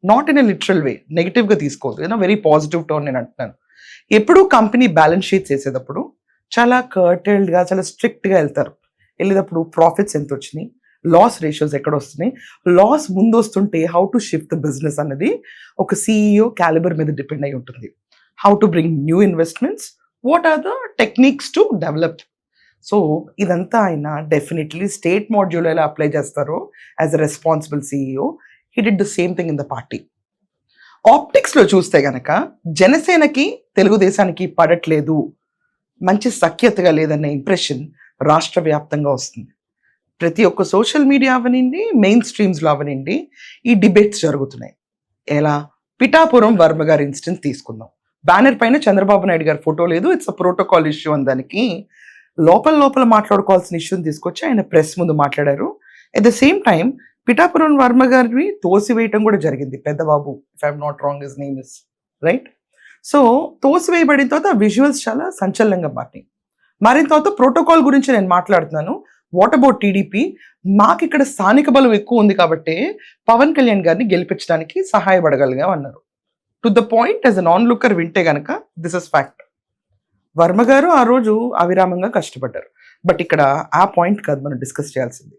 Not in a literal వే, నెగిటివ్గా తీసుకోవద్దు, ఏదో వెరీ పాజిటివ్ టోన్ నేను అంటున్నాను. ఎప్పుడూ కంపెనీ బ్యాలెన్స్ షీట్స్ వేసేటప్పుడు చాలా కర్టెల్డ్గా, చాలా స్ట్రిక్ట్గా వెళ్తారు. వెళ్ళేటప్పుడు ప్రాఫిట్స్ ఎంత వచ్చినాయి, లాస్ రేషియోస్ ఎక్కడ వస్తున్నాయి, లాస్ ముందు వస్తుంటే how to shift the business అన్నది ఒక CEO క్యాలిబర్ మీద డిపెండ్ అయి ఉంటుంది. How to bring new investments, what are the techniques to develop. So ఇదంతా ఆయన డెఫినెట్లీ స్టేట్ మాడ్యూల్ ఎలా అప్లై చేస్తారో as a responsible CEO, he did the same thing in the party. ఆప్టిక్స్లో చూస్తే గనక జనసేనకి తెలుగుదేశానికి పడట్లేదు, మంచి సఖ్యతగా లేదన్న ఇంప్రెషన్ రాష్ట్ర వ్యాప్తంగా వస్తుంది. ప్రతి ఒక్క సోషల్ మీడియా అవనండి, మెయిన్ స్ట్రీమ్స్లో అవనండి, ఈ డిబేట్స్ జరుగుతున్నాయి. ఎలా? పిఠాపురం వర్మ గారి ఇన్స్టెన్స్ తీసుకుందాం. బ్యానర్ పైన చంద్రబాబు నాయుడు గారి ఫోటో లేదు, ఇట్స్ అ ప్రోటోకాల్ ఇష్యూ అని దానికి లోపల మాట్లాడుకోవాల్సిన ఇష్యూని తీసుకొచ్చి ఆయన ప్రెస్ ముందు మాట్లాడారు. At the same time Pithapuram Varma గారిని తోసివేయటం కూడా జరిగింది. Peddababu, if I'm not wrong, his name is right. So తోసివేయబడిన తర్వాత ఆ విజువల్స్ చాలా సంచలనంగా మారినాయి. మారిన తర్వాత ప్రోటోకాల్ గురించి నేను మాట్లాడుతున్నాను. What about TDP? మాకు ఇక్కడ స్థానిక బలం ఎక్కువ ఉంది కాబట్టి పవన్ కళ్యాణ్ గారిని గెలిపించడానికి సహాయపడగలిగాం అన్నారు. To the point, as a non looker వింటే గనక దిస్ ఇస్ ఫ్యాక్ట్. వర్మ గారు ఆ రోజు అవిరామంగా కష్టపడ్డారు. బట్ ఇక్కడ ఆ పాయింట్ కాదు మనం డిస్కస్ చేయాల్సింది.